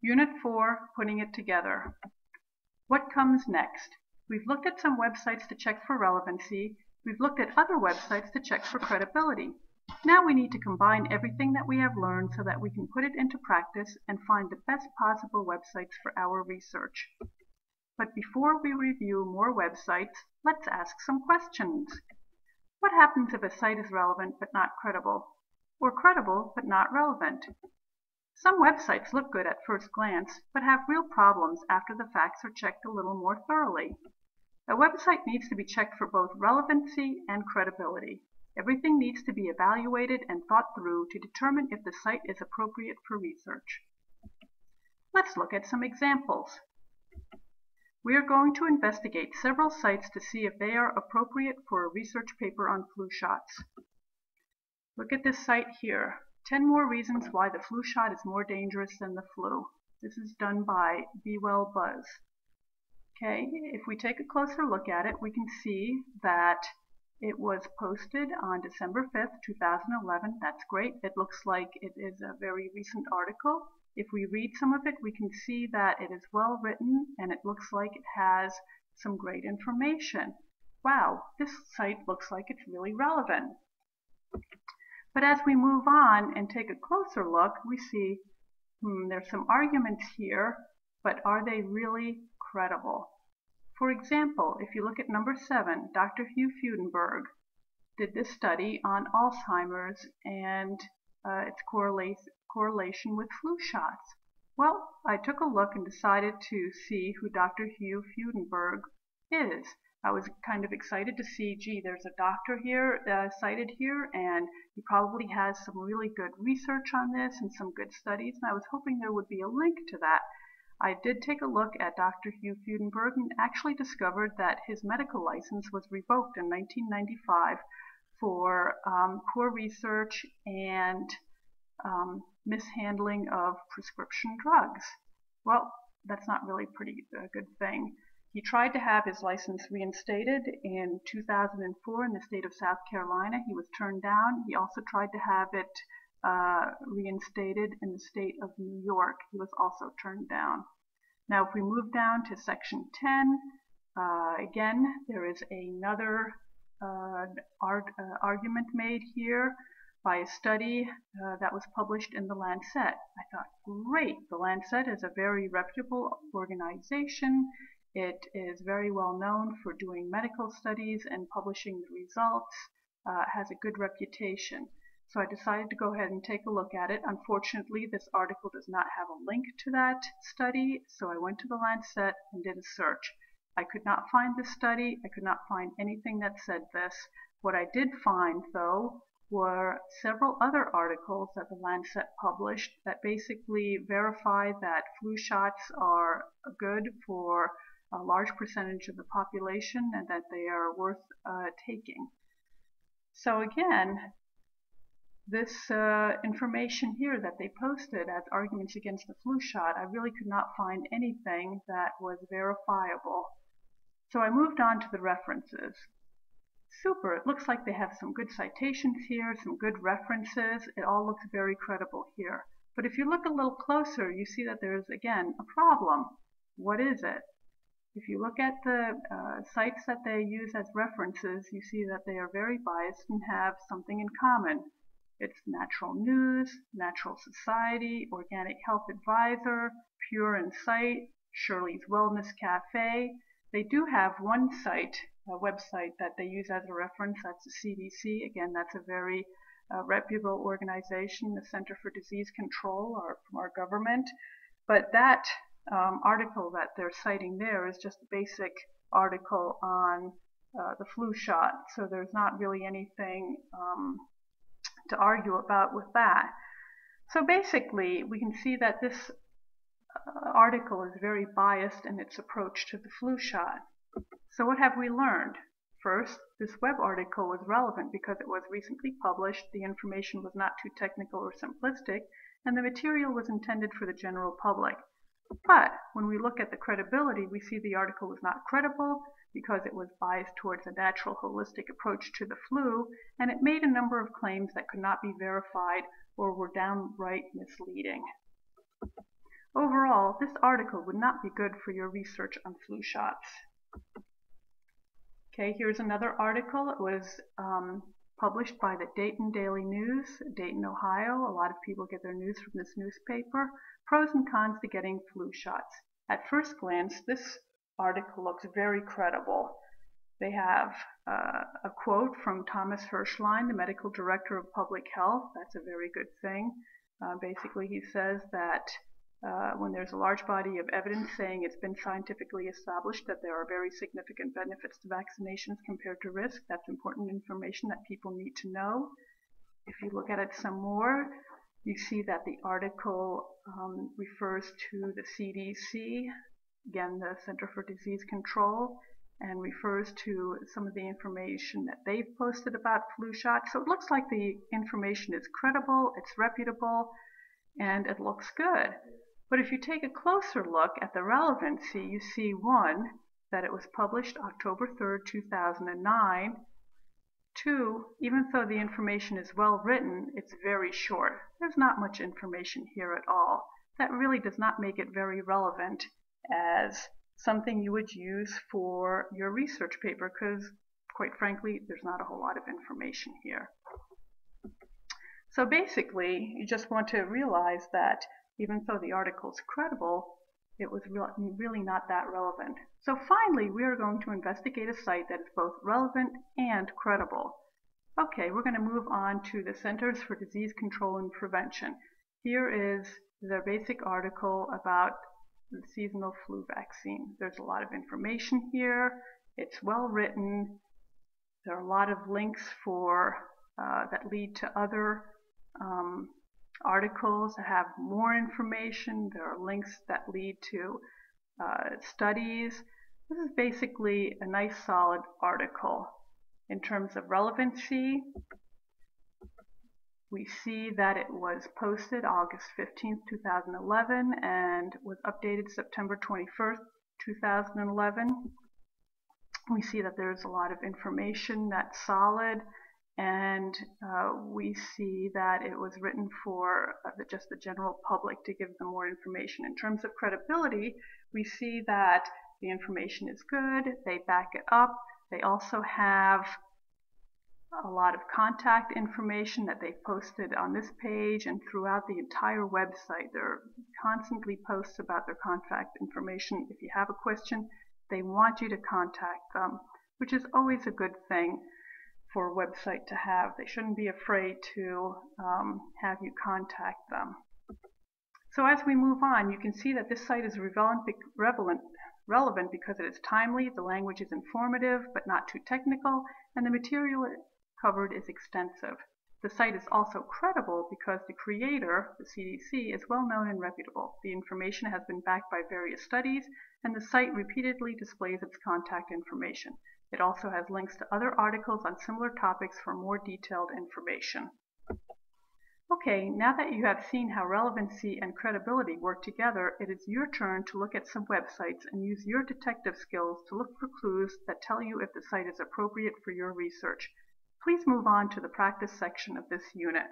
Unit 4, Putting it together. What comes next? We've looked at some websites to check for relevancy. We've looked at other websites to check for credibility. Now we need to combine everything that we have learned so that we can put it into practice and find the best possible websites for our research. But before we review more websites, let's ask some questions. What happens if a site is relevant but not credible? Or credible but not relevant? Some websites look good at first glance, but have real problems after the facts are checked a little more thoroughly. A website needs to be checked for both relevancy and credibility. Everything needs to be evaluated and thought through to determine if the site is appropriate for research. Let's look at some examples. We are going to investigate several sites to see if they are appropriate for a research paper on flu shots. Look at this site here. 10 more reasons why the flu shot is more dangerous than the flu. This is done by Be Well Buzz. Okay, if we take a closer look at it, we can see that it was posted on December 5th, 2011. That's great. It looks like it is a very recent article. If we read some of it, we can see that it is well written and it looks like it has some great information. Wow, this site looks like it's really relevant. But as we move on and take a closer look, we see there's some arguments here, but are they really credible? For example, if you look at number 7, Dr. Hugh Fudenberg did this study on Alzheimer's and its correlation with flu shots. Well, I took a look and decided to see who Dr. Hugh Fudenberg is. I was kind of excited to see, gee, there's a doctor here cited here, and he probably has some really good research on this and some good studies, and I was hoping there would be a link to that. I did take a look at Dr. Hugh Fudenberg and actually discovered that his medical license was revoked in 1995 for poor research and mishandling of prescription drugs. Well, that's not really a good thing. He tried to have his license reinstated in 2004 in the state of South Carolina. He was turned down. He also tried to have it reinstated in the state of New York. He was also turned down. Now, if we move down to section 10, again, there is another argument made here by a study that was published in the Lancet. I thought, great, the Lancet is a very reputable organization. It is very well known for doing medical studies and publishing the results, has a good reputation. So I decided to go ahead and take a look at it. Unfortunately, this article does not have a link to that study, so I went to the Lancet and did a search. I could not find this study. I could not find anything that said this. What I did find, though, were several other articles that the Lancet published that basically verify that flu shots are good for a large percentage of the population and that they are worth taking. So again, this information here that they posted as arguments against the flu shot, I really could not find anything that was verifiable. So I moved on to the references. Super, it looks like they have some good citations here, some good references. It all looks very credible here. But if you look a little closer, you see that there's, again, a problem. What is it? If you look at the sites that they use as references, you see that they are very biased and have something in common. It's Natural News, Natural Society, Organic Health Advisor, Pure Insight, Shirley's Wellness Cafe. They do have one site, a website that they use as a reference. That's the CDC. Again, that's a very reputable organization, the Center for Disease Control, from our government. But that article that they're citing there is just a basic article on the flu shot. So there's not really anything to argue about with that. So basically, we can see that this article is very biased in its approach to the flu shot. So what have we learned? First, this web article was relevant because it was recently published, the information was not too technical or simplistic, and the material was intended for the general public. But when we look at the credibility, we see the article was not credible because it was biased towards a natural holistic approach to the flu, and it made a number of claims that could not be verified or were downright misleading. Overall, this article would not be good for your research on flu shots. Okay, here's another article. It was published by the Dayton Daily News, Dayton, Ohio. A lot of people get their news from this newspaper. Pros and cons to getting flu shots. At first glance, this article looks very credible. They have a quote from Thomas Hirschlein, the medical director of public health. That's a very good thing. Basically, he says that when there's a large body of evidence saying it's been scientifically established that there are very significant benefits to vaccinations compared to risk, that's important information that people need to know. If you look at it some more, you see that the article refers to the CDC, again the Center for Disease Control, and refers to some of the information that they've posted about flu shots. So it looks like the information is credible, it's reputable, and it looks good. But if you take a closer look at the relevancy, you see, one, that it was published October 3rd, 2009. Two, even though the information is well written, it's very short. There's not much information here at all. That really does not make it very relevant as something you would use for your research paper, because quite frankly, there's not a whole lot of information here. So basically, you just want to realize that even though the article is credible, it was really not that relevant. So finally, we are going to investigate a site that is both relevant and credible. Okay, we're going to move on to the Centers for Disease Control and Prevention. Here is their basic article about the seasonal flu vaccine. There's a lot of information here. It's well written. There are a lot of links that lead to other articles that have more information. There are links that lead to studies. This is basically a nice solid article. In terms of relevancy, we see that it was posted August 15th, 2011 and was updated September 21st, 2011. We see that there's a lot of information that's solid, and we see that it was written for just the general public to give them more information. In terms of credibility, we see that the information is good, they back it up. They also have a lot of contact information that they've posted on this page and throughout the entire website. There are constantly posts about their contact information. If you have a question, they want you to contact them, which is always a good thing for a website to have. They shouldn't be afraid to have you contact them. So as we move on, you can see that this site is relevant because it is timely, the language is informative but not too technical, and the material covered is extensive. The site is also credible because the creator, the CDC, is well known and reputable. The information has been backed by various studies, and the site repeatedly displays its contact information. It also has links to other articles on similar topics for more detailed information. Okay, now that you have seen how relevancy and credibility work together, it is your turn to look at some websites and use your detective skills to look for clues that tell you if the site is appropriate for your research. Please move on to the practice section of this unit.